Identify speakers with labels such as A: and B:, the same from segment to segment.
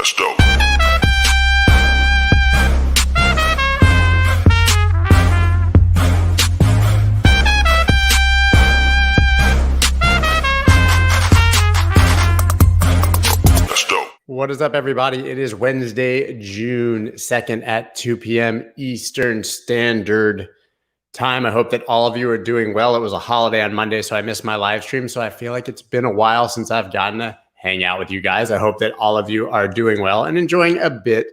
A: That's dope.
B: What is up, everybody? It is Wednesday, June 2nd at 2 p.m. Eastern Standard Time. I hope that all of you are doing well. It was a holiday on Monday, so I missed my live stream. So I feel like it's been a while since I've gotten to hang out with you guys. I hope that all of you are doing well and enjoying a bit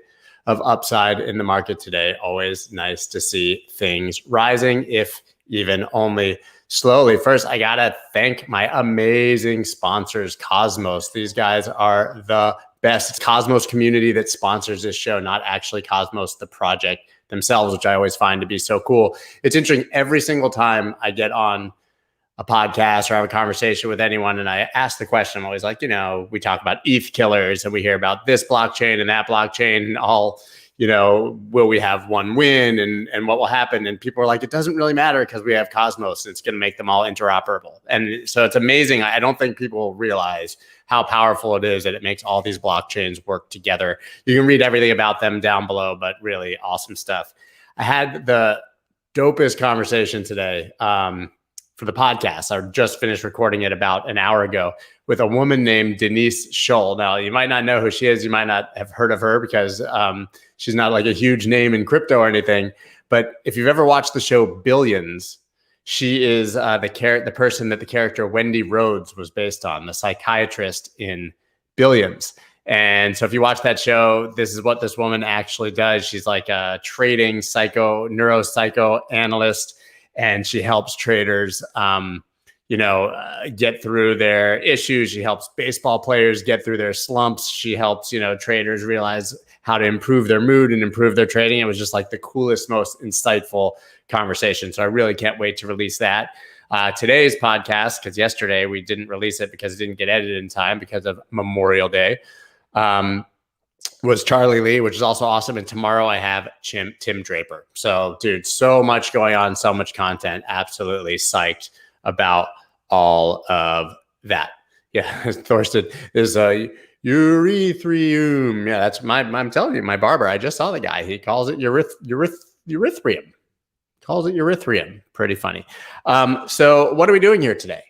B: of upside in the market today. Always nice to see things rising, if even only slowly. First, I gotta thank my amazing sponsors, Cosmos. These guys are the best. It's Cosmos community that sponsors this show, not actually Cosmos, the project themselves, which I always find to be so cool. It's interesting. Every single time I get on a podcast or have a conversation with anyone and I ask the question, I'm always like, we talk about ETH killers and we hear about this blockchain and that blockchain and all, will we have one win and what will happen? And people are like, it doesn't really matter because we have Cosmos and it's going to make them all interoperable. And so it's amazing. I don't think people realize how powerful it is that it makes all these blockchains work together. You can read everything about them down below, but really awesome stuff. I had the dopest conversation today for the podcast. I just finished recording it about an hour ago with a woman named Denise Scholl. Now, you might not know who she is. You might not have heard of her because she's not like a huge name in crypto or anything. But if you've ever watched the show Billions, she is the person that the character Wendy Rhodes was based on, the psychiatrist in Billions. And so if you watch that show, this is what this woman actually does. She's like a trading neuropsychoanalyst, and she helps traders, get through their issues. She helps baseball players get through their slumps. She helps, traders realize how to improve their mood and improve their trading. It was just like the coolest, most insightful conversation. So I really can't wait to release that. Today's podcast, because yesterday we didn't release it because it didn't get edited in time because of Memorial Day, was Charlie Lee, which is also awesome. And tomorrow I have Tim Draper. So, dude, so much going on, so much content. Absolutely psyched about all of that. Yeah, Thorsten is urethrium. Yeah, that's I'm telling you, my barber. I just saw the guy. He calls it urethrium. Calls it urethrium. Pretty funny. So what are we doing here today?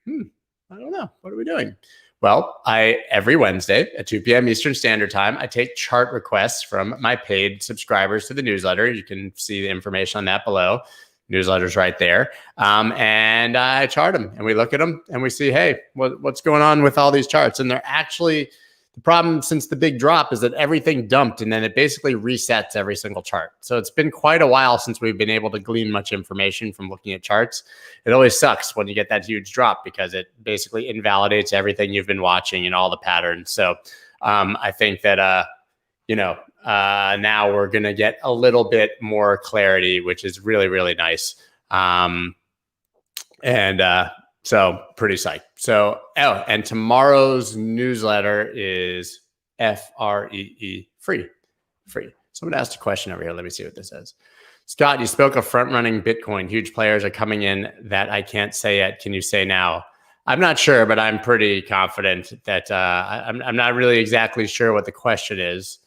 B: I don't know. What are we doing? Well, every Wednesday at 2 p.m. Eastern Standard Time, I take chart requests from my paid subscribers to the newsletter. You can see the information on that below. Newsletter's right there. And I chart them and we look at them and we see, hey, what's going on with all these charts? And they're actually, the problem since the big drop is that everything dumped and then it basically resets every single chart. So it's been quite a while since we've been able to glean much information from looking at charts. It always sucks when you get that huge drop because it basically invalidates everything you've been watching and all the patterns. So I think that, now we're going to get a little bit more clarity, which is really, really nice. So pretty psyched. So, and tomorrow's newsletter is free. Someone asked a question over here. Let me see what this says. Scott, you spoke of front-running Bitcoin. Huge players are coming in that I can't say yet. Can you say now? I'm not sure, but I'm pretty confident that I'm not really exactly sure what the question is.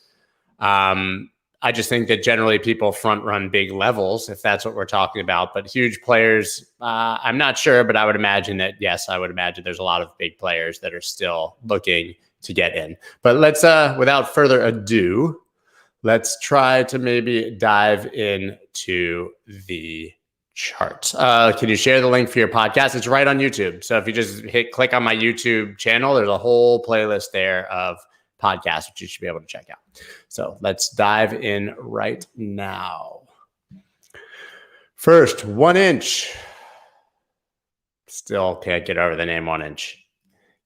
B: I just think that generally people front run big levels, if that's what we're talking about. But huge players, I'm not sure, but I would imagine that, yes, I would imagine there's a lot of big players that are still looking to get in. But let's, without further ado, let's try to maybe dive into the charts. Can you share the link for your podcast? It's right on YouTube. So if you just click on my YouTube channel, there's a whole playlist there of podcasts, which you should be able to check out. So let's dive in right now. First, 1 inch. Still can't get over the name 1 inch.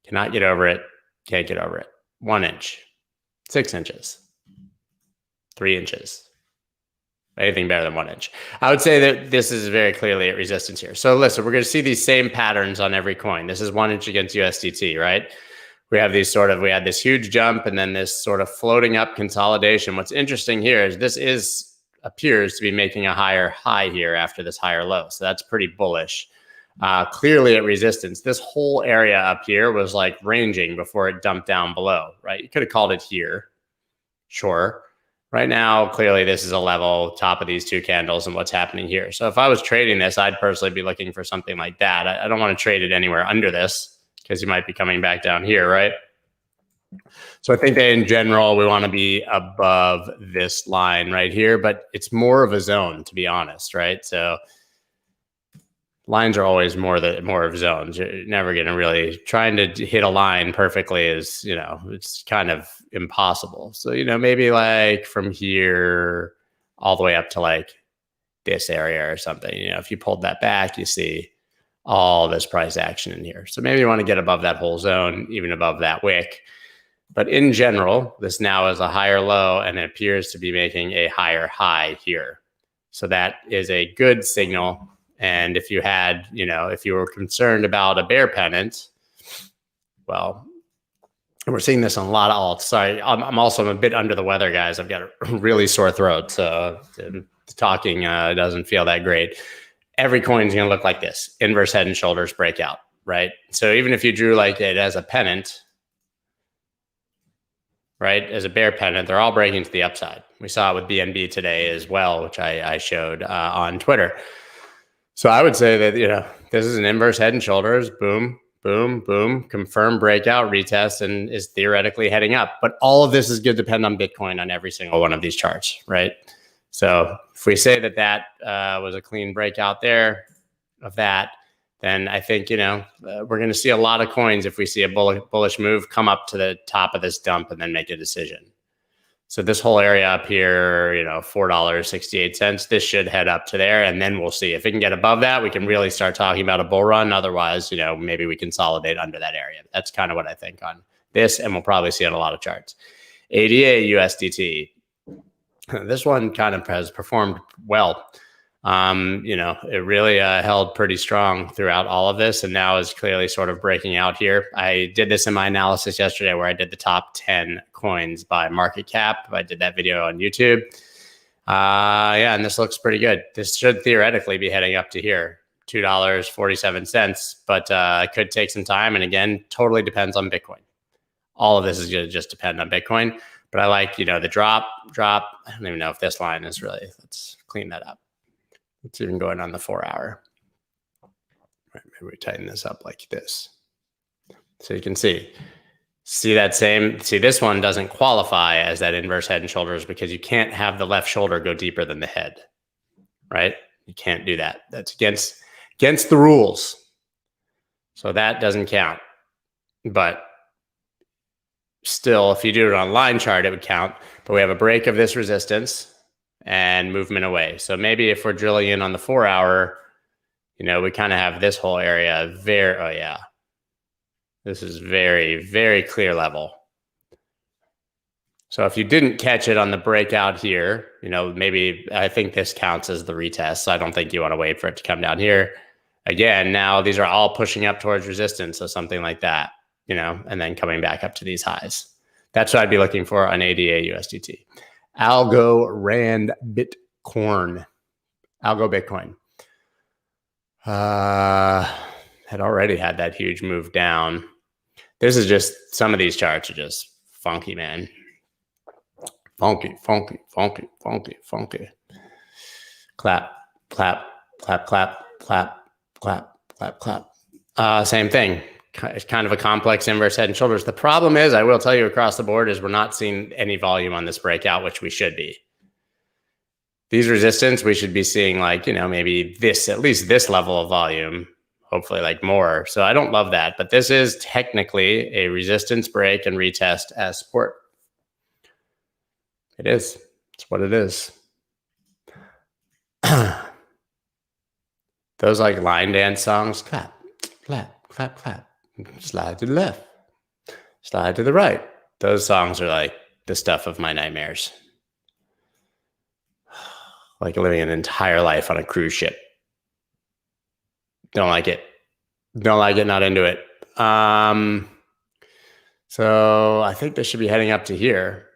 B: Cannot get over it. Can't get over it. 1 inch. 6 inches. 3 inches. Anything better than 1 inch. I would say that this is very clearly at resistance here. So listen, we're going to see these same patterns on every coin. This is 1 inch against USDT, right? We have we had this huge jump and then this sort of floating up consolidation. What's interesting here is this appears to be making a higher high here after this higher low. So that's pretty bullish. Clearly at resistance. This whole area up here was like ranging before it dumped down below, right? You could have called it here. Sure. Right now, clearly this is a level, top of these two candles and what's happening here. So if I was trading this, I'd personally be looking for something like that. I don't want to trade it anywhere under this because you might be coming back down here, right? So I think that in general, we want to be above this line right here, but it's more of a zone, to be honest, right? So lines are always more of zones. You're never going to really trying to hit a line perfectly is, it's kind of impossible. So, maybe like from here all the way up to like this area or something, if you pulled that back, you see all this price action in here. So maybe you want to get above that whole zone, even above that wick. But in general, this now is a higher low and it appears to be making a higher high here. So that is a good signal. And if you had, if you were concerned about a bear pennant, well, we're seeing this on a lot of alts. Sorry, I'm a bit under the weather, guys. I've got a really sore throat, so talking doesn't feel that great. Every coin's going to look like this, inverse head and shoulders breakout, right? So even if you drew like it as a pennant, right, as a bear pennant, they're all breaking to the upside. We saw it with BNB today as well, which I showed on Twitter. So I would say that, this is an inverse head and shoulders, boom, boom, boom, confirmed breakout, retest, and is theoretically heading up. But all of this is going to depend on Bitcoin on every single one of these charts, right? So if we say that was a clean breakout there of that, then I think, we're going to see a lot of coins if we see a bullish move come up to the top of this dump and then make a decision. So this whole area up here, $4.68, this should head up to there. And then we'll see if it can get above that, we can really start talking about a bull run. Otherwise, maybe we consolidate under that area. That's kind of what I think on this. And we'll probably see on a lot of charts. ADA USDT. This one kind of has performed well. It really held pretty strong throughout all of this and now is clearly sort of breaking out here. I did this in my analysis yesterday where I did the top 10 coins by market cap. I did that video on YouTube. And this looks pretty good. This should theoretically be heading up to here, $2.47, but it could take some time. And again, totally depends on Bitcoin. All of this is going to just depend on Bitcoin. But I like, the drop. I don't even know if this line is really, let's clean that up. It's even going on the 4-hour. Right, maybe we tighten this up like this. So you can see this one doesn't qualify as that inverse head and shoulders because you can't have the left shoulder go deeper than the head, right? You can't do that. That's against the rules. So that doesn't count. But still, if you do it on a line chart, it would count. But we have a break of this resistance and movement away. So maybe if we're drilling in on the 4-hour, we kind of have this whole area this is very, very clear level. So if you didn't catch it on the breakout here, maybe I think this counts as the retest. So I don't think you want to wait for it to come down here. Again, now these are all pushing up towards resistance. So something like that, and then coming back up to these highs. That's what I'd be looking for on ADA USDT. Algo Rand Bitcoin. Had already had that huge move down. This is just, some of these charts are just funky, man. Funky. Clap, clap, clap, clap, clap, clap, clap, clap. Same thing. It's kind of a complex inverse head and shoulders. The problem is, I will tell you across the board, is we're not seeing any volume on this breakout, which we should be. These resistance, we should be seeing like, maybe this, at least this level of volume, hopefully like more. So I don't love that, but this is technically a resistance break and retest as support. It is. It's what it is. Those like line dance songs, clap, clap, clap, clap. Slide to the left, slide to the right. Those songs are like the stuff of my nightmares. Like living an entire life on a cruise ship. Don't like it. Not into it. So I think this should be heading up to here.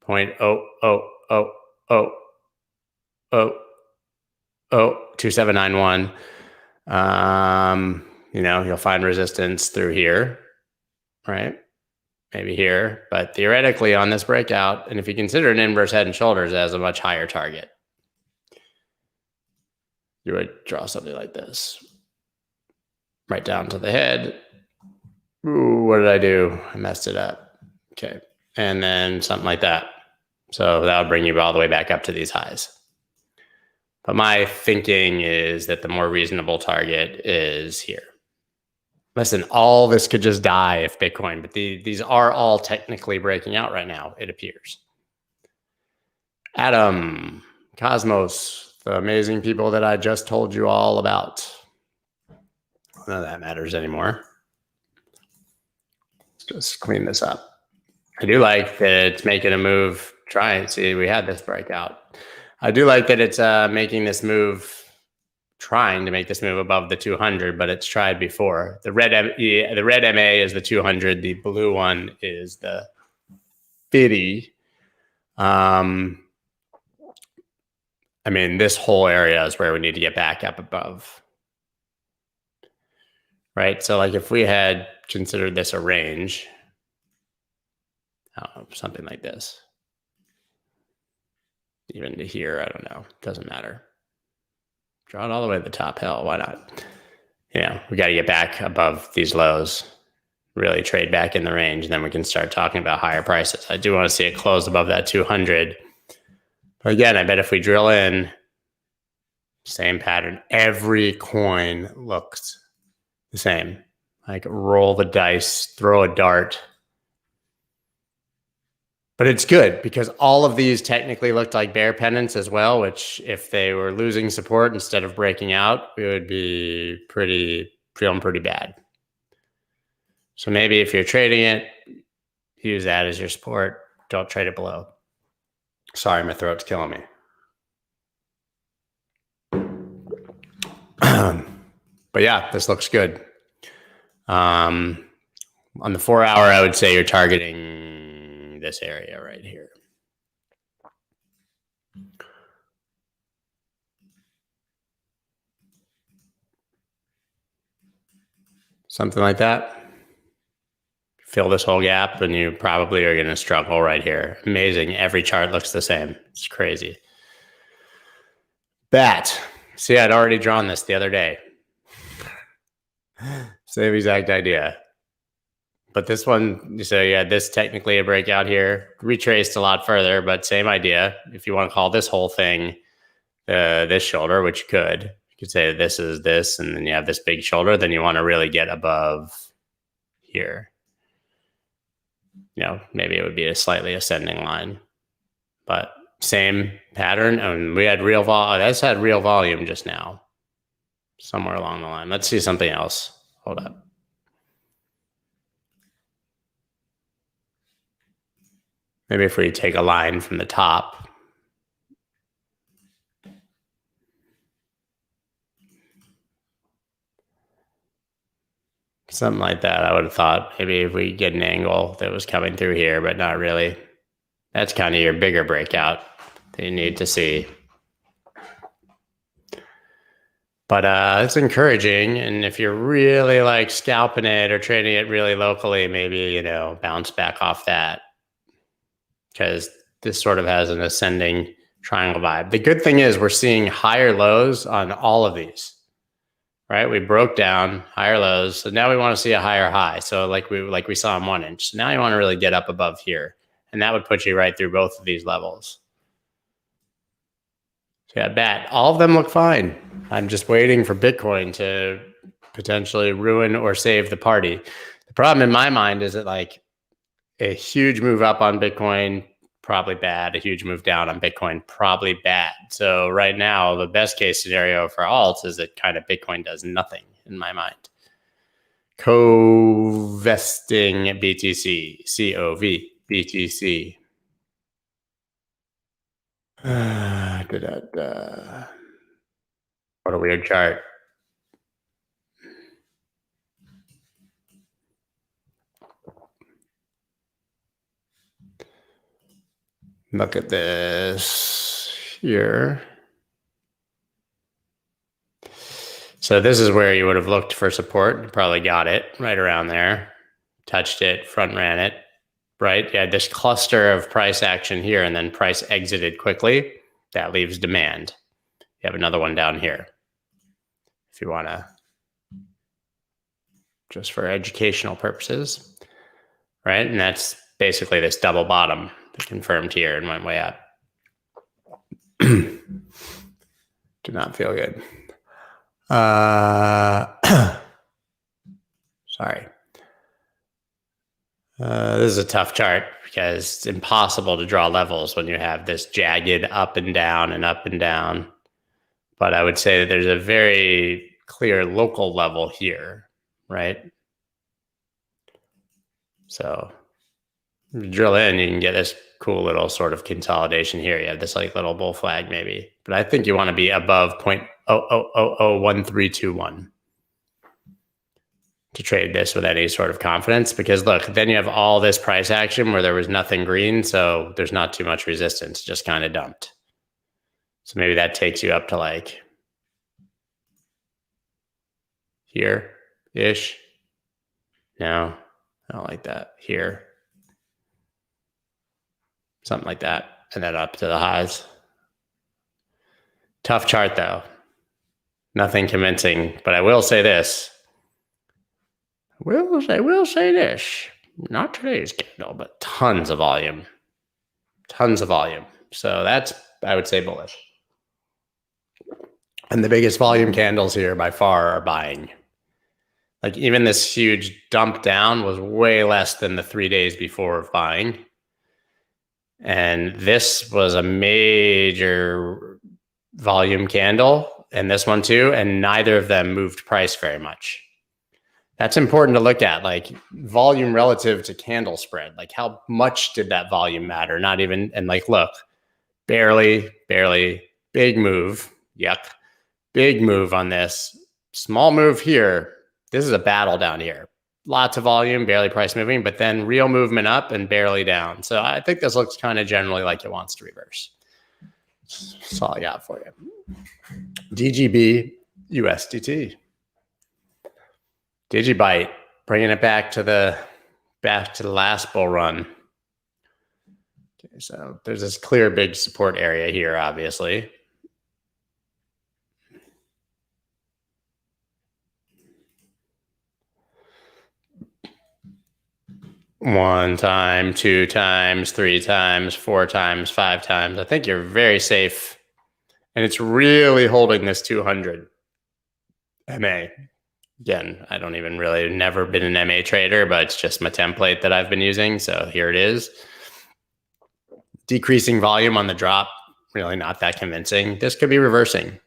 B: 2791. You'll find resistance through here, right? maybe here, but theoretically on this breakout, and if you consider an inverse head and shoulders as a much higher target, you would draw something like this. Right down to the head. Ooh, what did I do? I messed it up. Okay. And then something like that. So that would bring you all the way back up to these highs. But my thinking is that the more reasonable target is here. Listen, all this could just die if Bitcoin, but these are all technically breaking out right now, it appears. Adam, Cosmos, the amazing people that I just told you all about. None of that matters anymore. Let's just clean this up. I do like that it's making a move. Try and see, we had this breakout. I do like that it's making this move, trying to make this move above the 200, but it's tried before. The red MA is the 200. The blue one is the 50. I mean, this whole area is where we need to get back up above. Right? So like if we had considered this a range, something like this, even to here, I don't know, doesn't matter. Draw it all the way to the top. Hell, why not? We got to get back above these lows, really trade back in the range, and then we can start talking about higher prices. I do want to see it close above that 200. But again, I bet if we drill in, same pattern, every coin looks the same. Like roll the dice, throw a dart. But it's good because all of these technically looked like bear pennants as well, which if they were losing support instead of breaking out, we would be feeling pretty bad. So maybe if you're trading it, use that as your support. Don't trade it below. Sorry, my throat's killing me. But yeah, this looks good. On the 4 hour, I would say you're targeting this area right here. Something like that. Fill this whole gap and you probably are going to struggle right here. Amazing. Every chart looks the same. It's crazy. Bat. See, I'd already drawn this the other day. Same exact idea. But this one, so you had this technically a breakout here, retraced a lot further, but same idea. If you want to call this whole thing this shoulder, which you could say this is this, and then you have this big shoulder, then you want to really get above here. Maybe it would be a slightly ascending line, but same pattern. And we had real volume. That's had real volume just now, somewhere along the line. Let's see something else. Hold up. Maybe if we take a line from the top. Something like that, I would have thought. Maybe if we get an angle that was coming through here, but not really. That's kind of your bigger breakout that you need to see. But it's encouraging. And if you're really like scalping it or trading it really locally, maybe, bounce back off that. Because this sort of has an ascending triangle vibe. The good thing is we're seeing higher lows on all of these, right? We broke down higher lows. So now we want to see a higher high. So like we saw in 1 inch. So now you want to really get up above here. And that would put you right through both of these levels. So yeah, bat. All of them look fine. I'm just waiting for Bitcoin to potentially ruin or save the party. The problem in my mind is that like a huge move up on Bitcoin, probably bad. A huge move down on Bitcoin, probably bad. So right now, the best case scenario for alts is that kind of Bitcoin does nothing in my mind. Co-vesting BTC, COV, BTC. What a weird chart. Look at this here. So this is where you would have looked for support. You probably got it right around there. Touched it, front ran it. right? You had this cluster of price action here, and then price exited quickly. That leaves demand. You have another one down here if you want to, just for educational purposes, right? And that's basically this double bottom that confirmed here and went way up. Do not feel good. Sorry. This is a tough chart because it's impossible to draw levels when you have this jagged up and down and up and down. But I would say that there's a very clear local level here, right? So if you drill in, you can get this cool little sort of consolidation here. You have this like little bull flag maybe, but I think you want to be above 0.00001321 to trade this with any sort of confidence, because look, then you have all this price action where there was nothing green, so there's not too much resistance, just kind of dumped. So maybe that takes you up to like here-ish. No, I don't like that. Here. Something like that, and then up to the highs. Tough chart though. Nothing convincing, but I will say this. I will say this. Not today's candle, but tons of volume. Tons of volume. So that's, I would say, bullish. And the biggest volume candles here by far are buying. Like even this huge dump down was way less than the 3 days before of buying. And this was a major volume candle, and this one too, and neither of them moved price very much. That's important to look at, like volume relative to candle spread. Like how much did that volume matter? Not even, and like, look, barely, big move. Yuck. Big move on this. Small move here. This is a battle down here. Lots of volume, barely price moving, but then real movement up and barely down. So I think this looks kind of generally like it wants to reverse. That's all I got for you. DGB USDT. DigiByte, bringing it back to the last bull run. Okay, so there's this clear big support area here, obviously. One time, 2 times, 3 times, 4 times, 5 times. I think you're very safe. And it's really holding this 200 MA. Again, I don't even really, never been an MA trader, but it's just my template that I've been using. So here it is. Decreasing volume on the drop, really not that convincing. This could be reversing.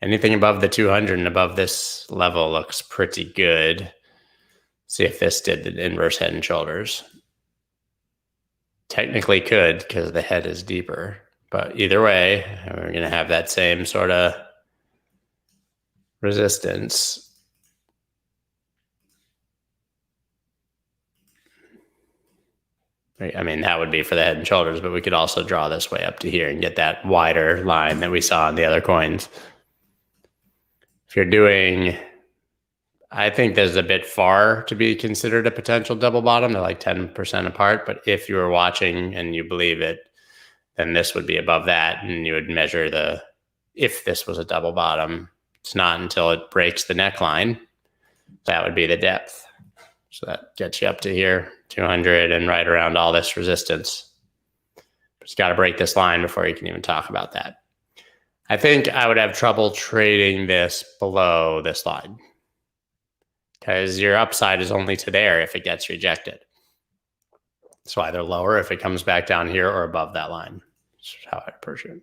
B: Anything above the 200 and above this level looks pretty good. See if this did the inverse head and shoulders. Technically could, because the head is deeper. But either way, we're going to have that same sort of resistance. I mean, that would be for the head and shoulders, but we could also draw this way up to here and get that wider line that we saw in the other coins. If you're doing, I think there's a bit far to be considered a potential double bottom. They're like 10% apart, but if you were watching and you believe it, then this would be above that, and you would measure if this was a double bottom. It's not until it breaks the neckline. That would be the depth. So that gets you up to here, 200, and right around all this resistance. But you got to break this line before you can even talk about that. I think I would have trouble trading this below this line, because your upside is only to there if it gets rejected. So either lower if it comes back down here or above that line. That's how I approach it.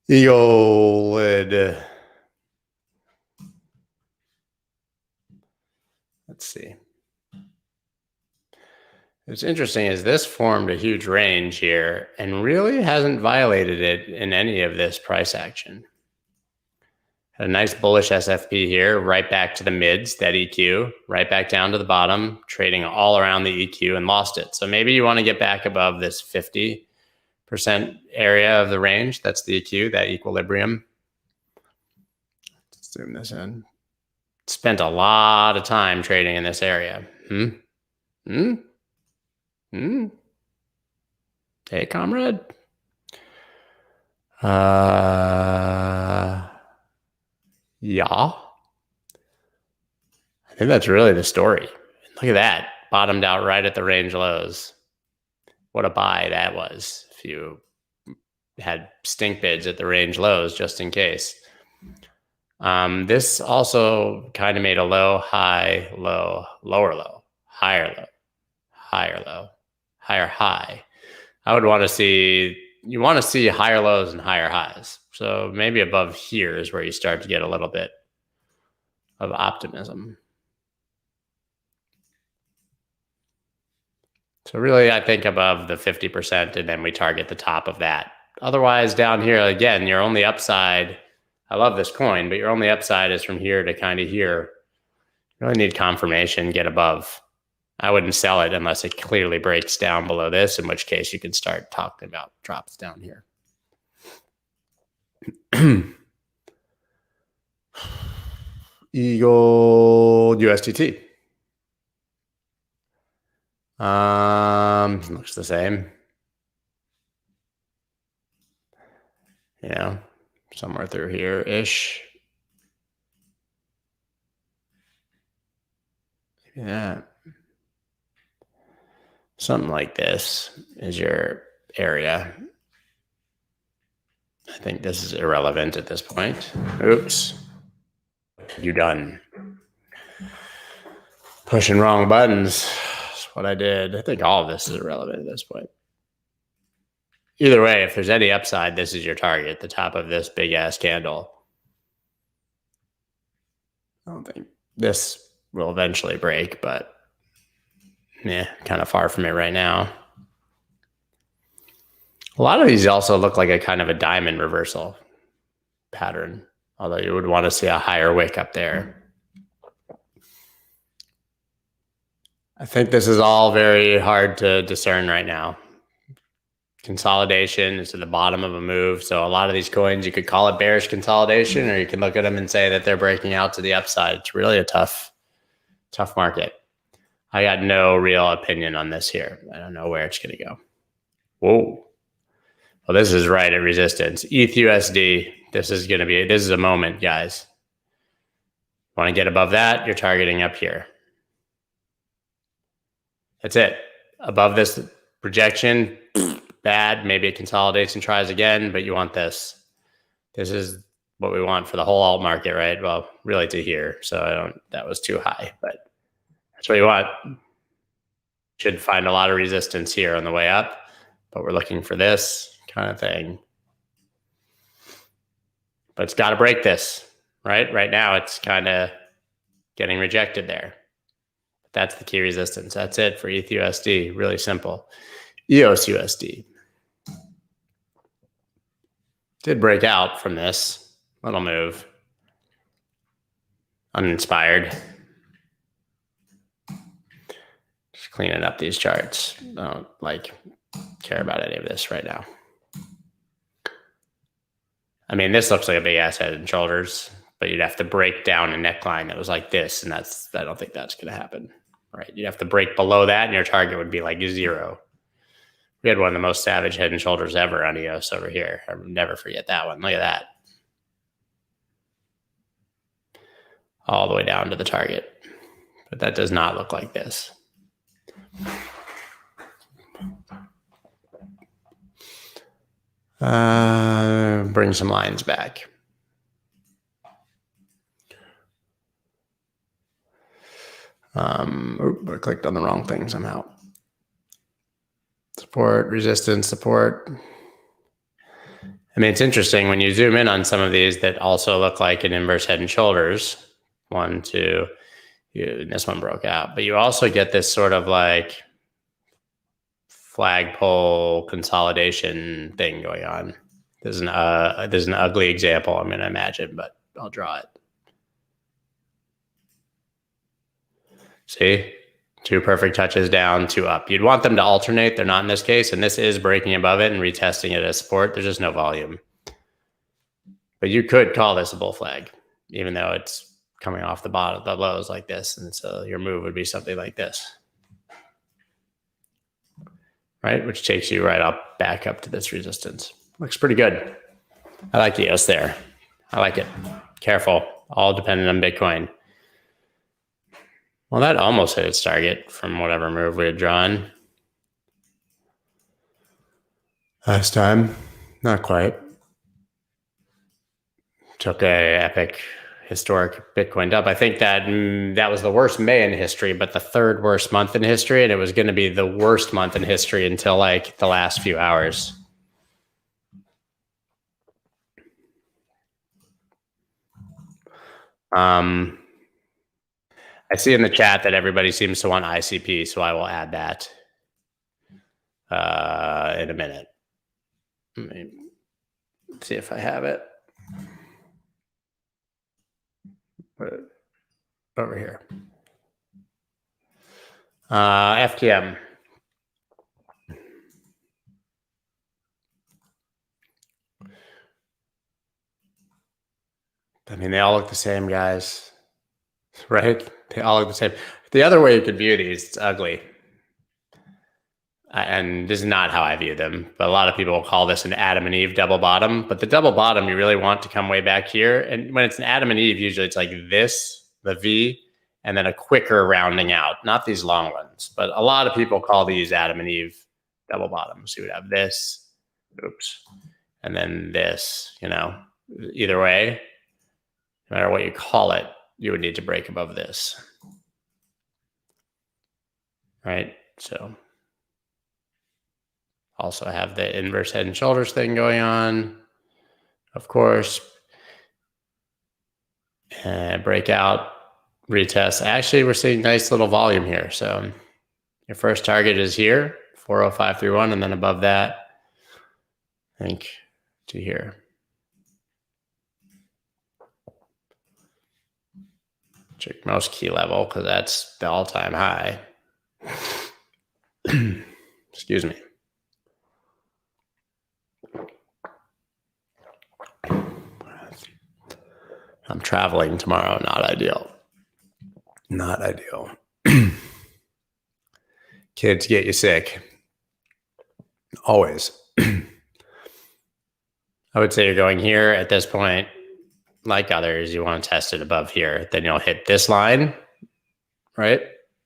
B: EOLID. Let's see. What's interesting is this formed a huge range here and really hasn't violated it in any of this price action. Had a nice bullish SFP here, right back to the mids, that EQ, right back down to the bottom, trading all around the EQ and lost it. So maybe you want to get back above this 50% area of the range. That's the EQ, that equilibrium. Let's zoom this in. Spent a lot of time trading in this area. Hey, comrade. Yeah. I think that's really the story. Look at that. Bottomed out right at the range lows. What a buy that was. If you had stink bids at the range lows, just in case. This also kind of made a low, high, low, lower low, higher low, higher low, higher high. I would want to see, you want to see higher lows and higher highs. So maybe above here is where you start to get a little bit of optimism. So really, I think above the 50%, and then we target the top of that. Otherwise, down here, again, your only upside, I love this coin, but your only upside is from here to kind of here. You really need confirmation, get above. I wouldn't sell it unless it clearly breaks down below this, in which case you can start talking about drops down here. Eagle USDT. Looks the same. You know, somewhere through here-ish. Yeah. Something like this is your area. I think this is irrelevant at this point. Oops. You done. Pushing wrong buttons. That's what I did. I think all of this is irrelevant at this point. Either way, if there's any upside, this is your target, the top of this big ass candle. I don't think this will eventually break, but yeah, kind of far from it right now. A lot of these also look like a kind of a diamond reversal pattern, although you would want to see a higher wick up there. I think this is all very hard to discern right now. Consolidation is at the bottom of a move. So a lot of these coins, you could call it bearish consolidation, or you can look at them and say that they're breaking out to the upside. It's really a tough market. I got no real opinion on this here. I don't know where it's going to go. Whoa. Well, this is right at resistance. ETH USD. This is a moment, guys. Want to get above that? You're targeting up here. That's it. Above this projection, bad. Maybe it consolidates and tries again, but you want this. This is what we want for the whole alt market, right? Well, really to here. So that was too high, but that's what you want. Should find a lot of resistance here on the way up, but we're looking for this kind of thing. But it's got to break this, right? Right now, it's kind of getting rejected there. That's the key resistance. That's it for ETH USD. Really simple. EOS USD did break out from this little move. Uninspired. Just cleaning up these charts. I don't care about any of this right now. I mean, this looks like a big ass head and shoulders, but you'd have to break down a neckline that was like this, and I don't think that's going to happen. Right? You'd have to break below that, and your target would be like 0. We had one of the most savage head and shoulders ever on EOS over here. I'll never forget that one. Look at that. All the way down to the target. But that does not look like this. Bring some lines back. I clicked on the wrong thing somehow. Support, resistance, support. I mean, it's interesting when you zoom in on some of these that also look like an inverse head and shoulders. 1, 2, this one broke out. But you also get this sort of like flagpole consolidation thing going on. There's an ugly example I'm going to imagine, but I'll draw it. See? 2 perfect touches down, 2 up. You'd want them to alternate. They're not in this case, and this is breaking above it and retesting it as support. There's just no volume. But you could call this a bull flag, even though it's coming off the bottom, the lows like this. And so your move would be something like this, right? Which takes you right up, back up to this resistance. Looks pretty good. I like the EOS there. I like it. Careful, all dependent on Bitcoin. Well, that almost hit its target from whatever move we had drawn last time. Not quite. Took a epic historic Bitcoin dump. I think that was the worst May in history, but the third worst month in history, and it was going to be the worst month in history until like the last few hours. I see in the chat that everybody seems to want ICP, so I will add that in a minute. Let me see if I have it. Put it over here. FTM. I mean, they all look the same, guys, right? They all look the same. The other way you could view these, it's ugly. And this is not how I view them, but a lot of people will call this an Adam and Eve double bottom. But the double bottom, you really want to come way back here. And when it's an Adam and Eve, usually it's like this, the V, and then a quicker rounding out, not these long ones. But a lot of people call these Adam and Eve double bottoms. You would have this, oops, and then this, you know, either way, no matter what you call it, you would need to break above this, right? So also have the inverse head and shoulders thing going on, of course. Breakout, retest. Actually, we're seeing nice little volume here. So your first target is here, 40531, and then above that, I think to here. Check most key level because that's the all-time high. Excuse me. I'm traveling tomorrow. Not ideal. Not ideal. Kids get you sick. Always. I would say you're going here at this point. Like others, you want to test it above here. Then you'll hit this line, right?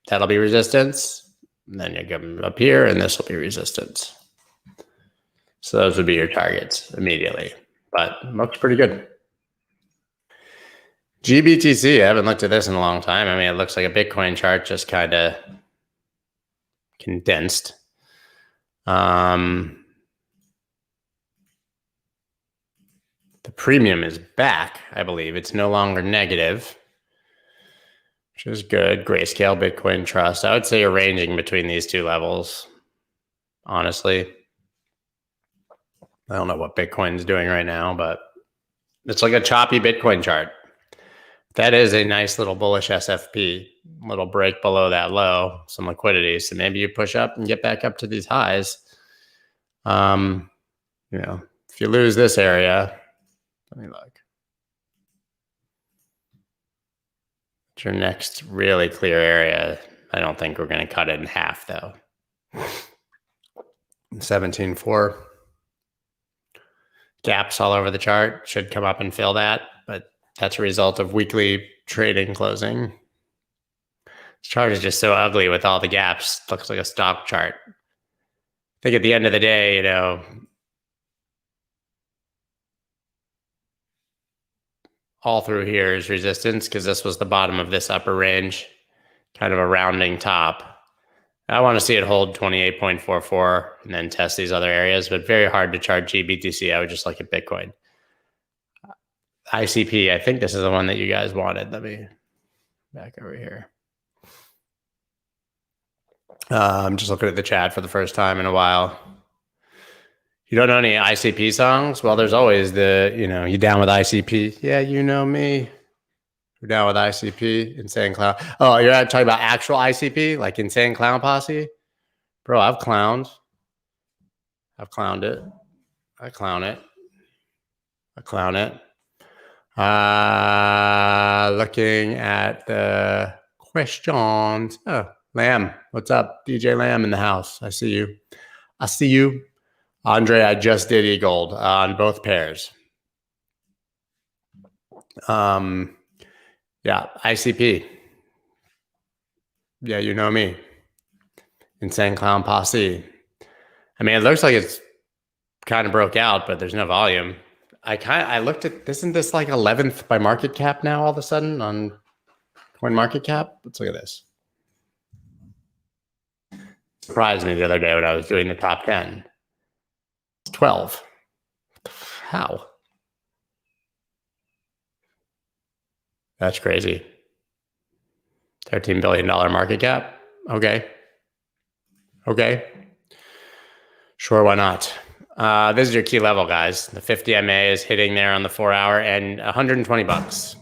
B: That'll be resistance. And then you'll come up here, and this will be resistance. So those would be your targets immediately. But looks pretty good. GBTC, I haven't looked at this in a long time. I mean, it looks like a Bitcoin chart, just kind of condensed. The premium is back, I believe. It's no longer negative, which is good. Grayscale, Bitcoin Trust. I would say you're ranging between these two levels, honestly. I don't know what Bitcoin's doing right now, but it's like a choppy Bitcoin chart. That is a nice little bullish SFP, little break below that low, some liquidity. So maybe you push up and get back up to these highs. You know, if you lose this area, let me look. It's your next really clear area. I don't think we're going to cut it in half, though. 17.4. Gaps all over the chart. Should come up and fill that, but that's a result of weekly trading closing. This chart is just so ugly with all the gaps. Looks like a stock chart. I think at the end of the day, you know, all through here is resistance because this was the bottom of this upper range, kind of a rounding top. I want to see it hold 28.44 and then test these other areas, but very hard to chart GBTC. I would just look at Bitcoin. ICP, I think this is the one that you guys wanted. Let me back over here. I'm just looking at the chat for the first time in a while. You don't know any ICP songs? Well, there's always the, you know, you down with ICP? Yeah, you know me. We're down with ICP, Insane Clown. Oh, you're talking about actual ICP, like Insane Clown Posse? Bro, I've clowned. I've clowned it. I clown it. I clown it. Looking at the questions. Oh, Lamb, what's up? DJ Lamb in the house. I see you. I see you. Andre, I just did e-gold on both pairs. Yeah, ICP. Yeah, you know me. Insane Clown Posse. I mean, it looks like it's kind of broke out, but there's no volume. I looked at, isn't this like 11th by market cap now all of a sudden on Coin Market Cap? Let's look at this. Surprised me the other day when I was doing the top 10. It's 12. How? That's crazy. $13 billion market cap. Okay. Sure, why not? This is your key level, guys. The 50 MA is hitting there on the 4 hour and 120 bucks.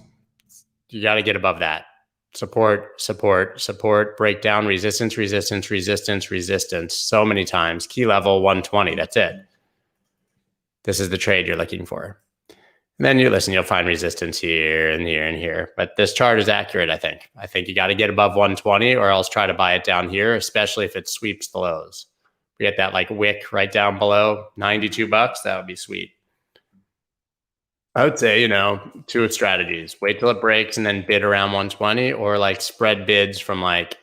B: You got to get above that. Support, breakdown, resistance. So many times. Key level 120. That's it. This is the trade you're looking for. And then you'll find resistance here and here and here. But this chart is accurate, I think. I think you got to get above 120 or else try to buy it down here, especially if it sweeps the lows. We get that like wick right down below 92 bucks. That would be sweet. I would say, two strategies. Wait till it breaks and then bid around 120, or like spread bids from like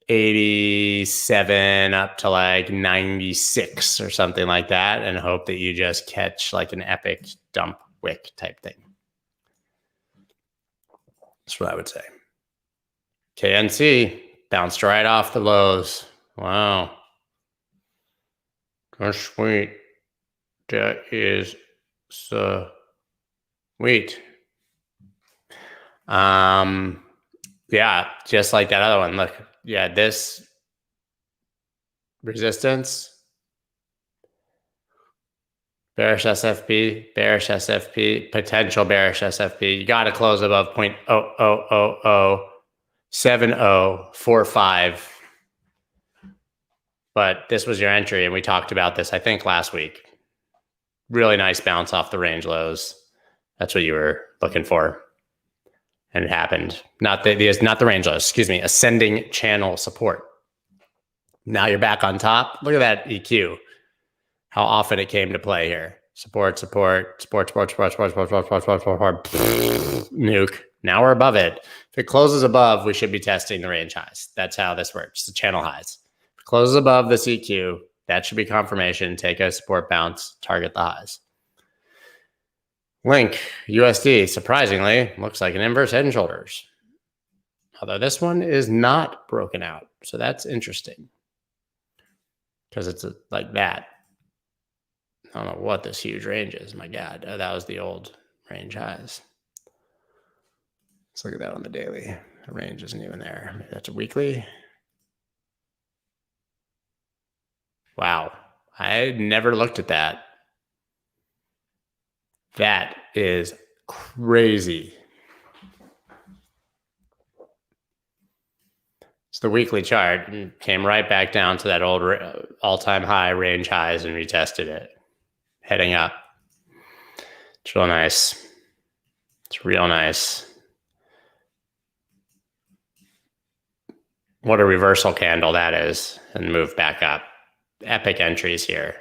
B: 87 up to like 96 or something like that, and hope that you just catch like an epic dump wick type thing. That's what I would say. KNC bounced right off the lows. Wow. That's sweet. That is so sweet. Yeah, just like that other one. Look, yeah, this resistance, bearish SFP, potential bearish SFP. You got to close above 0.0007045. But this was your entry, and we talked about this, I think, last week. Really nice bounce off the range lows. That's what you were looking for. And it happened. Not the range lows, excuse me, ascending channel support. Now you're back on top. Look at that EQ. How often it came to play here. Support. Nuke. Now we're above it. If it closes above, we should be testing the range highs. That's how this works. The channel highs. If it closes above the CQ, that should be confirmation. Take a support bounce, target the highs. Link, USD, surprisingly, looks like an inverse head and shoulders. Although this one is not broken out. So that's interesting. Because it's like that. I don't know what this huge range is. My God. Oh, that was the old range highs. Let's look at that on the daily. The range isn't even there. Maybe that's a weekly. Wow. I never looked at that. That is crazy. It's the weekly chart and came right back down to that old all-time high range highs and retested it. Heading up. It's real nice. It's real nice. What a reversal candle that is, and move back up. Epic entries here.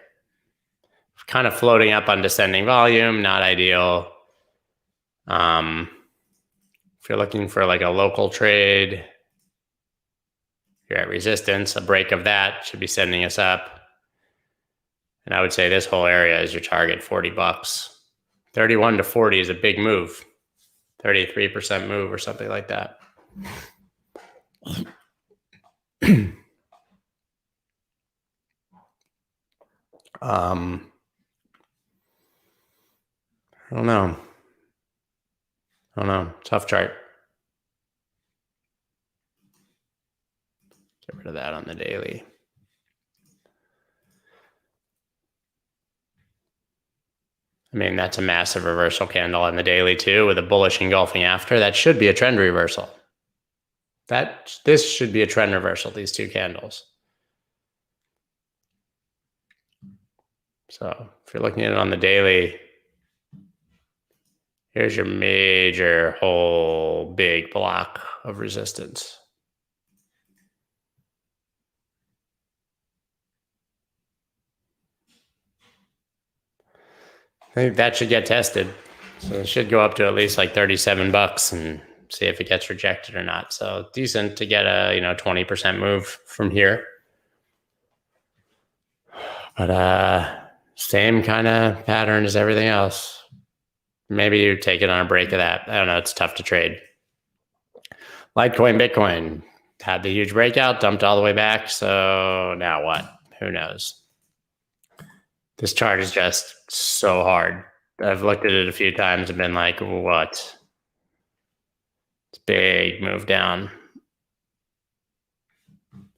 B: Kind of floating up on descending volume, not ideal. If you're looking for like a local trade, you're at resistance. A break of that should be sending us up. And I would say this whole area is your target, 40 bucks. 31 to 40 is a big move. 33% move or something like that. I don't know. Tough chart. Get rid of that on the daily. I mean, that's a massive reversal candle on the daily too, with a bullish engulfing after. That should be a trend reversal. This should be a trend reversal, these two candles. So if you're looking at it on the daily, Here's your major whole big block of resistance. I think that should get tested. So it should go up to at least like 37 bucks and see if it gets rejected or not. So decent to get a 20% move from here. But same kind of pattern as everything else. Maybe you take it on a break of that. I don't know. It's tough to trade. Litecoin, Bitcoin had the huge breakout, dumped all the way back. So now what? Who knows? This chart is just so hard. I've looked at it a few times and been like, what? It's big move down.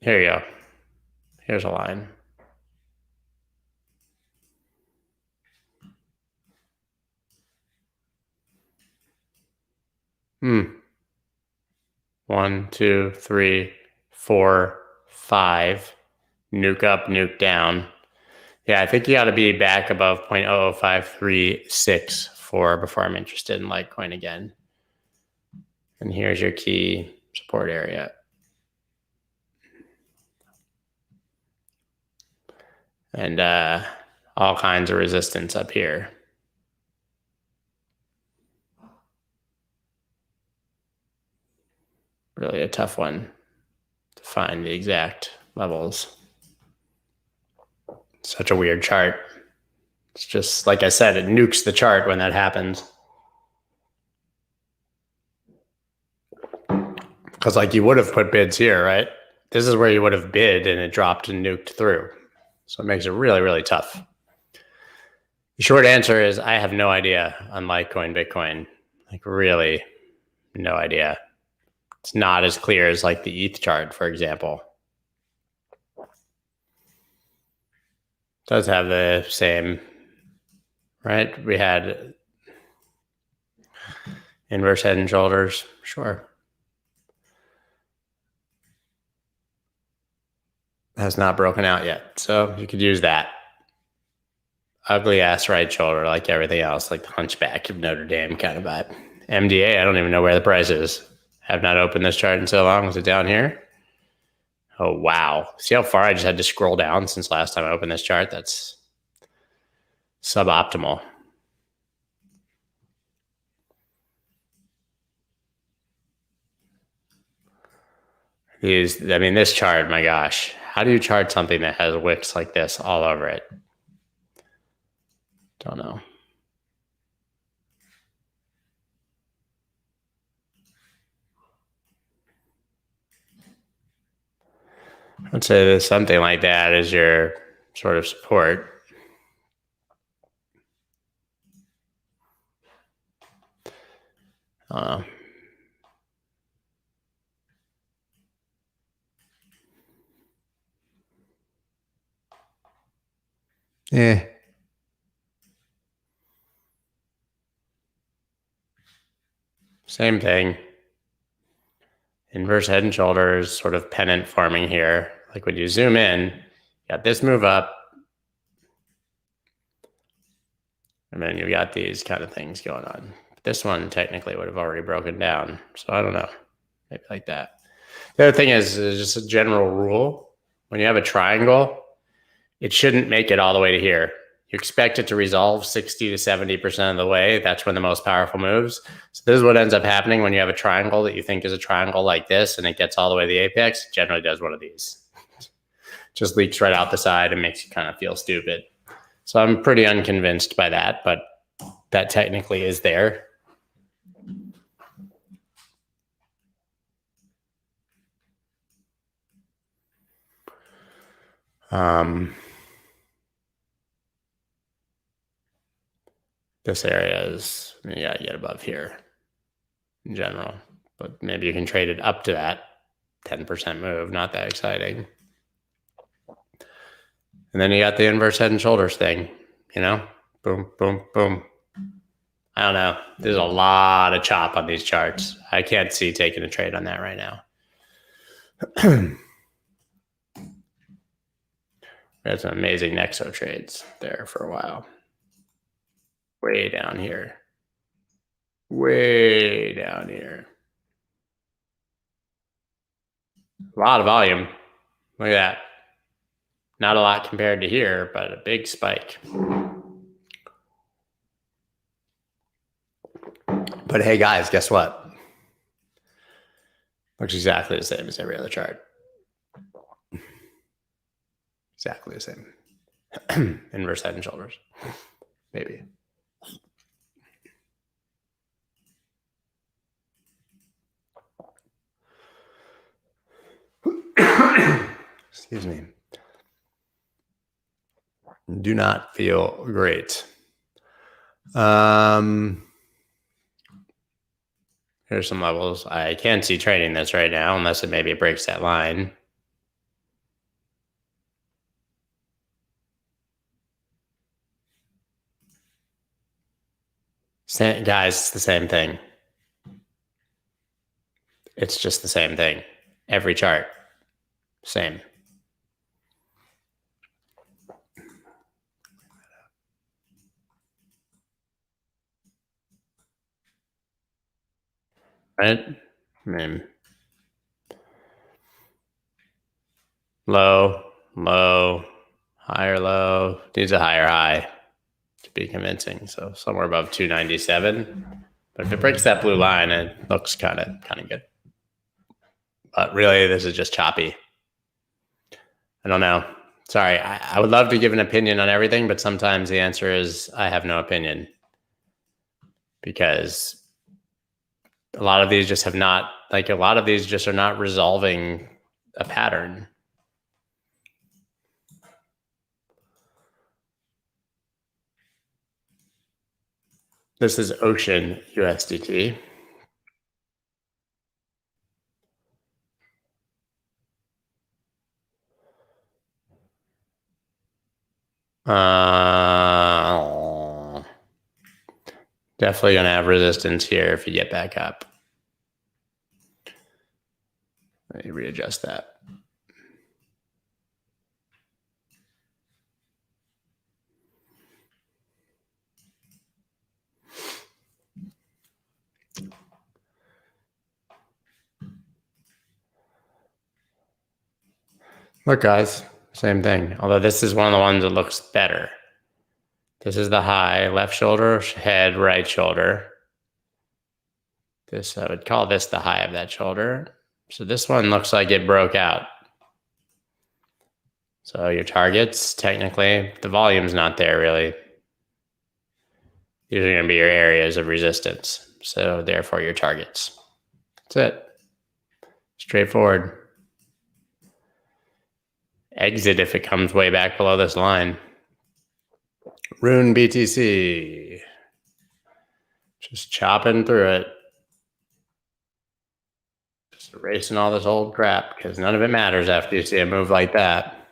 B: Here you go. Here's a line. One, two, three, 4, 5. Nuke up, nuke down. Yeah, I think you got to be back above 0.00536 before I'm interested in Litecoin again. And here's your key support area. And all kinds of resistance up here. Really a tough one to find the exact levels. Such a weird chart. It's just, like I said, it nukes the chart when that happens. Because like you would have put bids here, right? This is where you would have bid and it dropped and nuked through. So it makes it really, really tough. The short answer is I have no idea on Litecoin, Bitcoin. Like really no idea. It's not as clear as like the ETH chart, for example. Does have the same, right? We had inverse head and shoulders, sure. Has not broken out yet, so you could use that. Ugly ass right shoulder, like everything else, like the Hunchback of Notre Dame kind of vibe. MDA, I don't even know where the price is. Have not opened this chart in so long. Was it down here? Oh, wow. See how far I just had to scroll down since last time I opened this chart? That's suboptimal. This chart, my gosh. How do you chart something that has wicks like this all over it? Don't know. I'd say there's something like that as your sort of support. Yeah. Same thing. Inverse head and shoulders, sort of pennant forming here. Like when you zoom in, you got this move up. And then you got these kind of things going on. This one technically would have already broken down. So I don't know. Maybe like that. The other thing is just a general rule. When you have a triangle, it shouldn't make it all the way to here. You expect it to resolve 60 to 70% of the way. That's when the most powerful moves. So this is what ends up happening when you have a triangle that you think is a triangle like this and it gets all the way to the apex. It generally does one of these. Just leaks right out the side and makes you kind of feel stupid. So I'm pretty unconvinced by that, but that technically is there. This area is, you gotta get above here in general, but maybe you can trade it up to that 10% move. Not that exciting. And then you got the inverse head and shoulders thing, boom, boom, boom. I don't know. There's a lot of chop on these charts. I can't see taking a trade on that right now. We had some amazing Nexo trades there for a while. Way down here. way down here. A lot of volume. Look at that. Not a lot compared to here, but a big spike. But hey, guys, guess what? Looks exactly the same as every other chart. Exactly the same. Inverse head and shoulders. Maybe. Excuse me. Do not feel great. Here's some levels. I can't see trading this right now unless it maybe breaks that line. Guys, it's the same thing. It's just the same thing. Every chart. Same. Right? I mean, low, low, higher low. Needs a higher high to be convincing. So somewhere above 297. But if it breaks that blue line, it looks kind of good. But really, this is just choppy. I don't know. Sorry, I would love to give an opinion on everything, but sometimes the answer is I have no opinion. Because a lot of these just have not, like a lot of these just are not resolving a pattern. This is Ocean USDT. Definitely going to have resistance here if you get back up. Let me readjust that. Look, guys, same thing. Although this is one of the ones that looks better. This is the high, left shoulder, head, right shoulder. This, I would call this the high of that shoulder. So this one looks like it broke out. So your targets, technically, the volume's not there really. These are going to be your areas of resistance. So therefore your targets. That's it. Straightforward. Exit if it comes way back below this line. Rune BTC. Just chopping through it. Just erasing all this old crap because none of it matters after you see a move like that.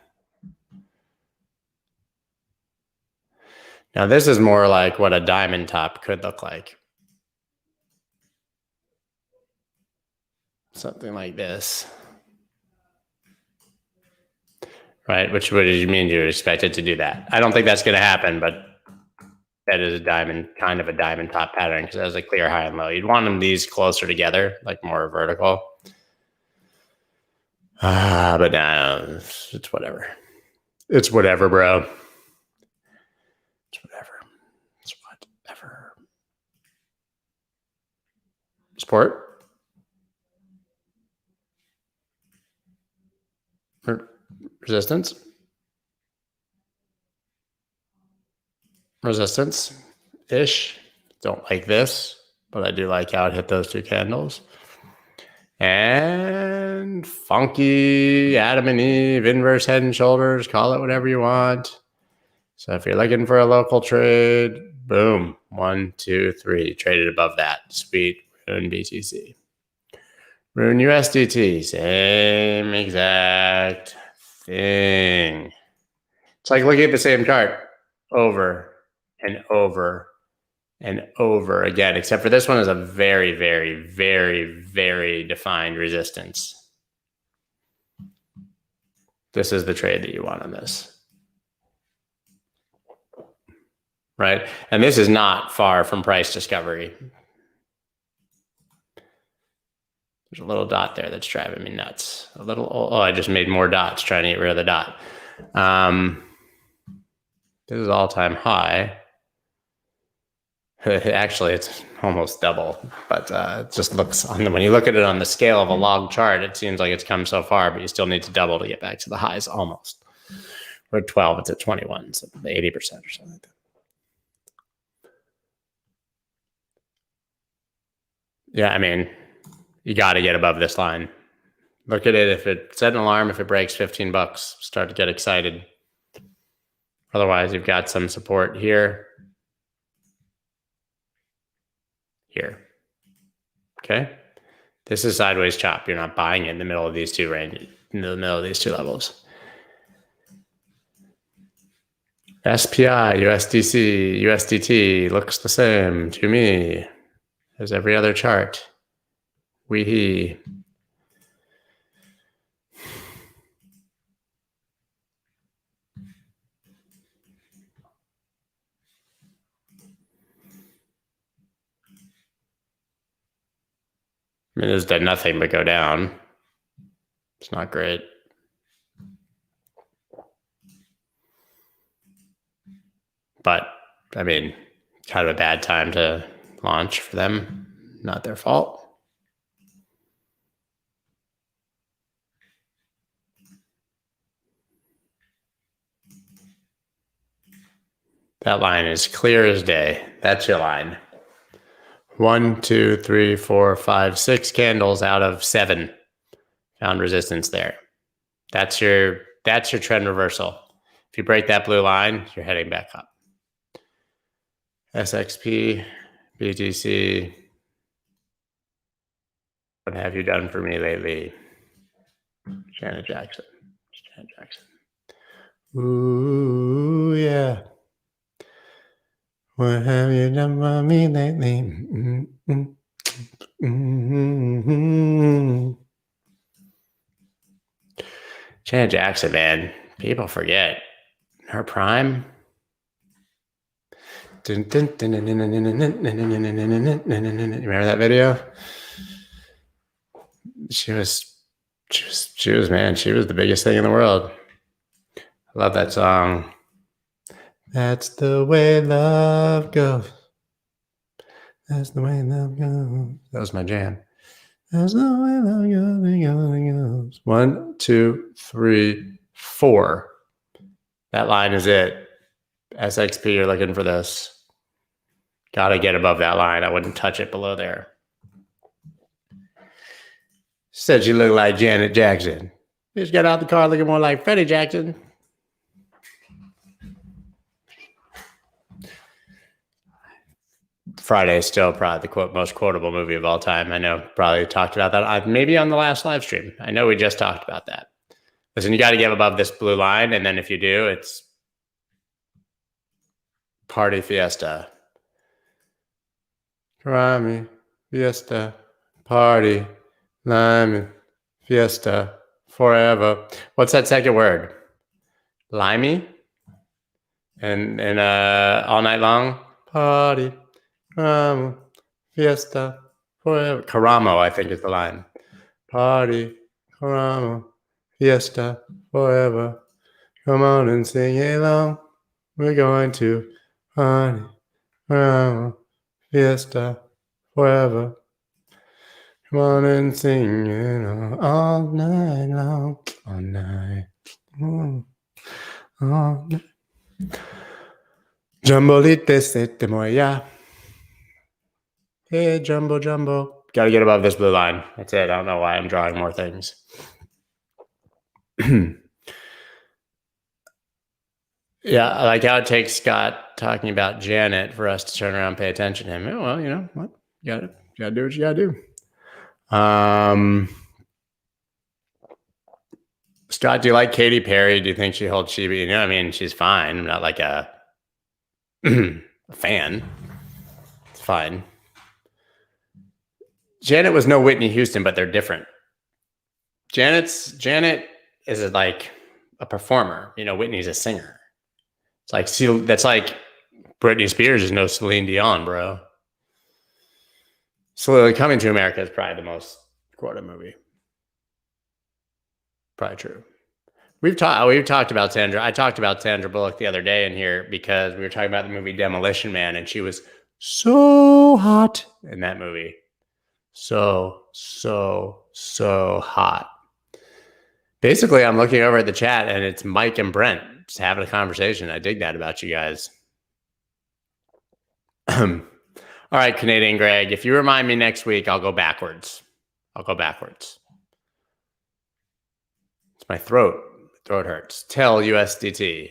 B: Now this is more like what a diamond top could look like. Something like this. Right, which would you mean you expect it to do that? I don't think that's going to happen, but that is a diamond, kind of a diamond top pattern because it has a clear high and low. You'd want them these closer together, like more vertical. But no, it's whatever. It's whatever, bro. It's whatever. It's whatever. Support? Resistance? Resistance-ish. Don't like this, but I do like how it hit those two candles. And funky Adam and Eve, inverse head and shoulders, call it whatever you want. So if you're looking for a local trade, boom, 1, 2, 3, traded above that. Sweet, Rune BTC. Rune USDT, same exact thing. It's like looking at the same chart over and over and over again, except for this one is a very, very, very, very defined resistance. This is the trade that you want on this. Right? And this is not far from price discovery. There's a little dot there that's driving me nuts. A little, oh, I just made more dots trying to get rid of the dot. This is all-time high. Actually, it's almost double, but it just looks when you look at it on the scale of a log chart, it seems like it's come so far, but you still need to double to get back to the highs almost. We're at 12, it's at 21, so 80% or something like that. Yeah, I mean, you got to get above this line. Look at it. If it set an alarm, if it breaks $15, start to get excited. Otherwise, you've got some support here. Here. Okay. This is sideways chop. You're not buying it in the middle of these two ranges, in the middle of these two levels. SPI, USDC, USDT looks the same to me as every other chart. Weehee. I mean, it's done nothing but go down. It's not great. But, I mean, kind of a bad time to launch for them. Not their fault. That line is clear as day. That's your line. 1, 2, 3, 4, 5, 6 candles out of 7 found resistance there. That's your trend reversal. If you break that blue line, you're heading back up. SXP, BTC. What have you done for me lately? Janet Jackson. Janet Jackson. Ooh, yeah. What have you done for me lately? Mm-hmm. Mm-hmm. Janet Jackson, man. People forget. Her prime. You remember that video? She was the biggest thing in the world. I love that song. That's the way love goes. That's the way love goes. That was my jam. That's the way love goes. 1, 2, 3, 4. That line is it. SXP, you're looking for this. Got to get above that line. I wouldn't touch it below there. Said you look like Janet Jackson. You just got out the car looking more like Freddie Jackson. Friday is still probably the most quotable movie of all time. I know probably talked about that maybe on the last live stream. I know we just talked about that. Listen, you got to get above this blue line, and then if you do, it's party fiesta. Crime, fiesta, party, lime, fiesta, forever. What's that second word? Limey? And all night long? Party, fiesta, forever. Caramo, I think is the line. Party, caramo, fiesta, forever. Come on and sing along. We're going to party, caramo, fiesta, forever. Come on and sing it all night long. All night. All night. Jumbolite sete moya. Hey, jumbo, jumbo. Got to get above this blue line. That's it. I don't know why I'm drawing more things. Yeah, I like how it takes Scott talking about Janet for us to turn around and pay attention to him. Well, you know what? You gotta do what you gotta do. Scott, do you like Katy Perry? Do you think she holds Shiba? You know, I mean, she's fine. I'm not like a fan. It's fine. Janet was no Whitney Houston, but they're different. Janet is like a performer. You know, Whitney's a singer. It's like, see, that's like Britney Spears is no Celine Dion, bro. So Coming to America is probably the most quote a movie. Probably true. We've talked about Sandra. I talked about Sandra Bullock the other day in here because we were talking about the movie Demolition Man, and she was so hot in that movie. So hot. Basically, I'm looking over at the chat, and it's Mike and Brent just having a conversation. I dig that about you guys. All right, Canadian Greg, if you remind me next week, I'll go backwards. It's my throat. Throat hurts. Tell USDT.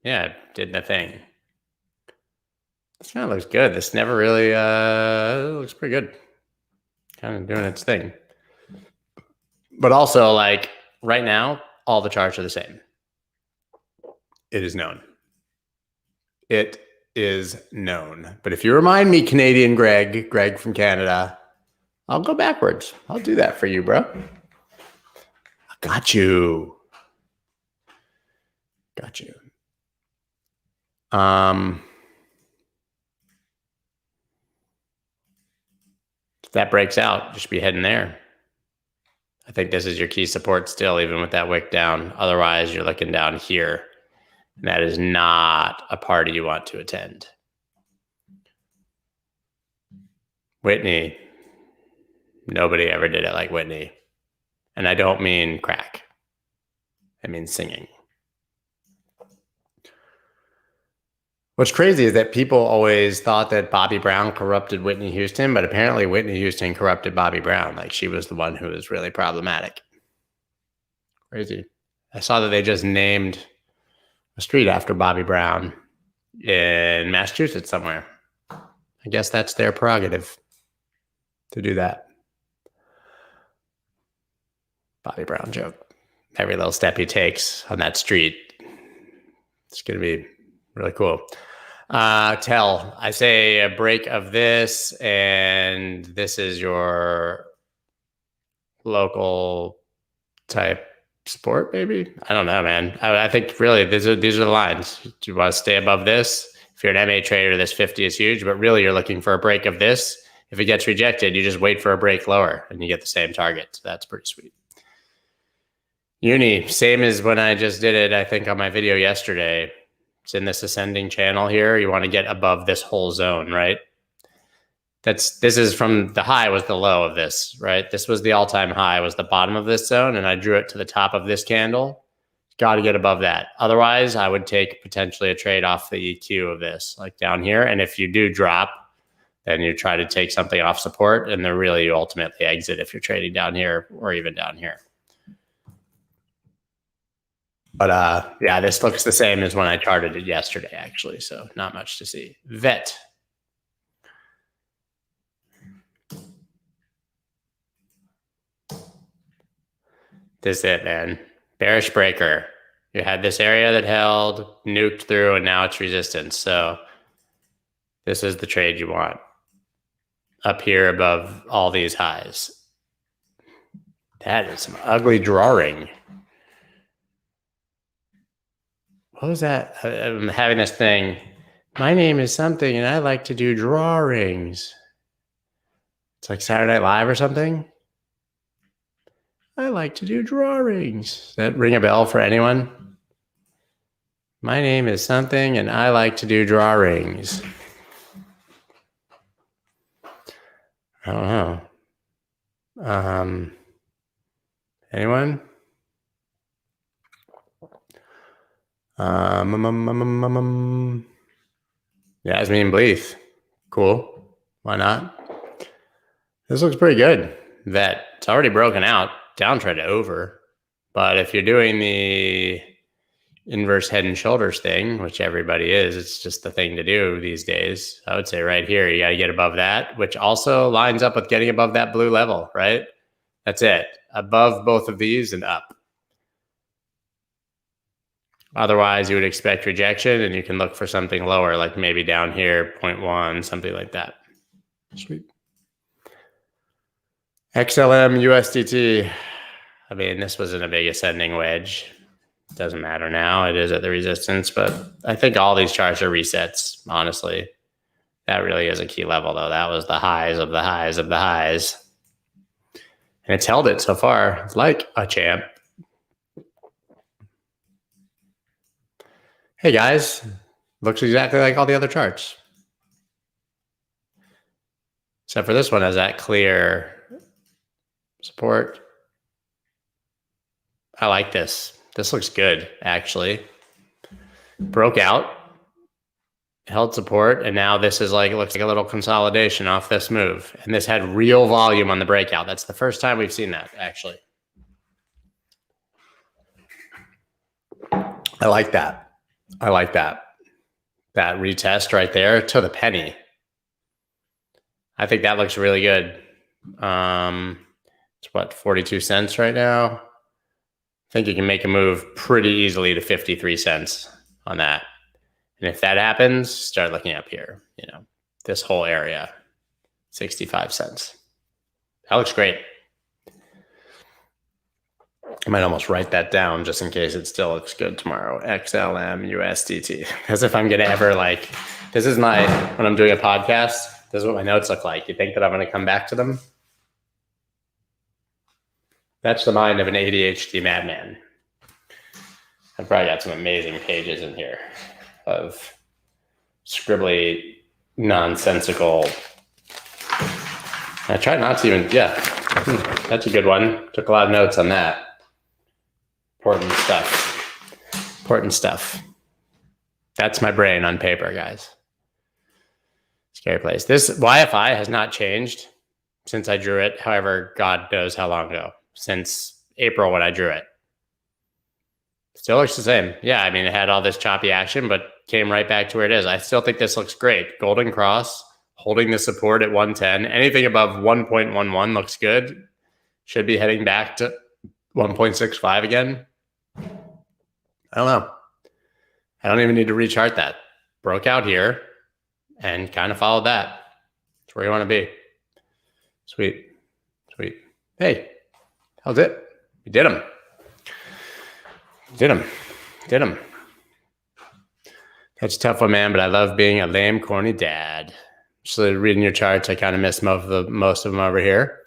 B: Yeah, it did the thing. This kind of looks good. This never really looks pretty good. Kind of doing its thing. But also, like, right now, all the charts are the same. It is known. It is known. But if you remind me, Canadian Greg from Canada, I'll go backwards. I'll do that for you, bro. I got you. If that breaks out, just be heading there. I think this is your key support still, even with that wick down. Otherwise, you're looking down here. And that is not a party you want to attend. Whitney. Nobody ever did it like Whitney. And I don't mean crack. I mean singing. What's crazy is that people always thought that Bobby Brown corrupted Whitney Houston, but apparently Whitney Houston corrupted Bobby Brown. Like, she was the one who was really problematic. Crazy. I saw that they just named a street after Bobby Brown in Massachusetts somewhere. I guess that's their prerogative to do that. Bobby Brown joke. Every little step he takes on that street, it's going to be really cool. Tell, I say a break of this, and this is your local type sport, maybe? I don't know, man. I think really these are the lines. Do you want to stay above this? If you're an MA trader, this 50 is huge, but really you're looking for a break of this. If it gets rejected, you just wait for a break lower and you get the same target. So that's pretty sweet. Uni, same as when I just did it, I think, on my video yesterday. It's in this ascending channel here. You want to get above this whole zone, right? This is from the high was the low of this, right? This was the all-time high, was the bottom of this zone, and I drew it to the top of this candle. Got to get above that. Otherwise, I would take potentially a trade off the EQ of this, like down here. And if you do drop, then you try to take something off support, and then really you ultimately exit if you're trading down here or even down here. But yeah, this looks the same as when I charted it yesterday, actually. So not much to see. VET. This is it, man. Bearish breaker. You had this area that held, nuked through, and now it's resistance. So this is the trade you want. Up here above all these highs. That is some ugly drawing. What was that? I'm having this thing. My name is something, and I like to do drawings. It's like Saturday Night Live or something. I like to do drawings. Does that ring a bell for anyone? My name is something, and I like to do drawings. I don't know. Anyone? Yasmin Bleeth. Cool. Why not? This looks pretty good. That it's already broken out. Downtrend over. But if you're doing the inverse head and shoulders thing, which everybody is, it's just the thing to do these days. I would say right here, you got to get above that, which also lines up with getting above that blue level, right? That's it. Above both of these and up. Otherwise, you would expect rejection, and you can look for something lower, like maybe down here, 0.1, something like that. Sweet. XLM USDT. I mean, this wasn't a big ascending wedge. Doesn't matter now. It is at the resistance, but I think all these charts are resets, honestly. That really is a key level, though. That was the highs of the highs of the highs. And it's held it so far like a champ. Hey guys, looks exactly like all the other charts. Except for this one has that clear support. I like this. This looks good, actually. Broke out, held support, and now this is like, it looks like a little consolidation off this move. And this had real volume on the breakout. That's the first time we've seen that, actually. I like that. I like that. That retest right there to the penny. I think that looks really good. It's what, 42 cents right now? I think you can make a move pretty easily to 53 cents on that. And if that happens, start looking up here. You know, this whole area, 65 cents. That looks great. I might almost write that down just in case it still looks good tomorrow. XLM USDT. As if I'm going to ever like, this is my, when I'm doing a podcast, this is what my notes look like. You think that I'm going to come back to them? That's the mind of an ADHD madman. I've probably got some amazing pages in here of scribbly, nonsensical. I try not to even, yeah, that's a good one. Took a lot of notes on that. Important stuff. Important stuff. That's my brain on paper, guys. Scary place. This YFI has not changed since I drew it. However, God knows how long ago. Since April when I drew it. Still looks the same. Yeah, I mean, it had all this choppy action, but came right back to where it is. I still think this looks great. Golden cross, holding the support at 110. Anything above 1.11 looks good. Should be heading back to 1.65 again. I don't know. I don't even need to rechart that. Broke out here and kind of followed that. That's where you want to be. Sweet. Sweet. Hey, how's it? We did them. Did them. That's a tough one, man, but I love being a lame, corny dad. Just reading your charts, I kind of missed most of them over here.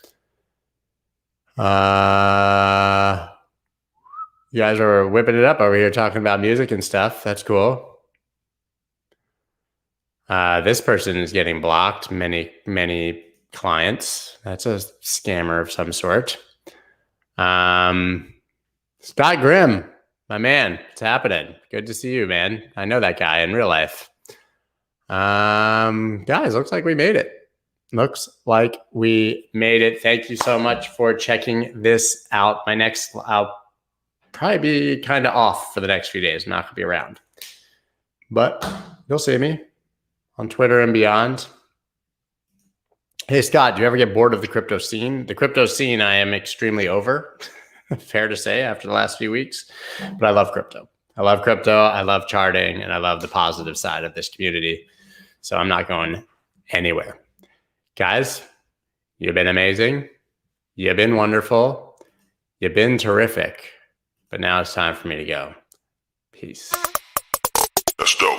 B: You guys are whipping it up over here talking about music and stuff. That's cool. This person is getting blocked. Many clients. That's a scammer of some sort. Scott Grimm, my man, it's happening. Good to see you, man. I know that guy in real life. Guys, looks like we made it. Looks like we made it. Thank you so much for checking this out. I'll probably be kind of off for the next few days. I'm not going to be around. But you'll see me on Twitter and beyond. Hey, Scott, do you ever get bored of the crypto scene? The crypto scene I am extremely over. Fair to say after the last few weeks. But I love crypto. I love charting, and I love the positive side of this community. So I'm not going anywhere. Guys, you've been amazing. You've been wonderful. You've been terrific. But now it's time for me to go. Peace.
A: Let's go.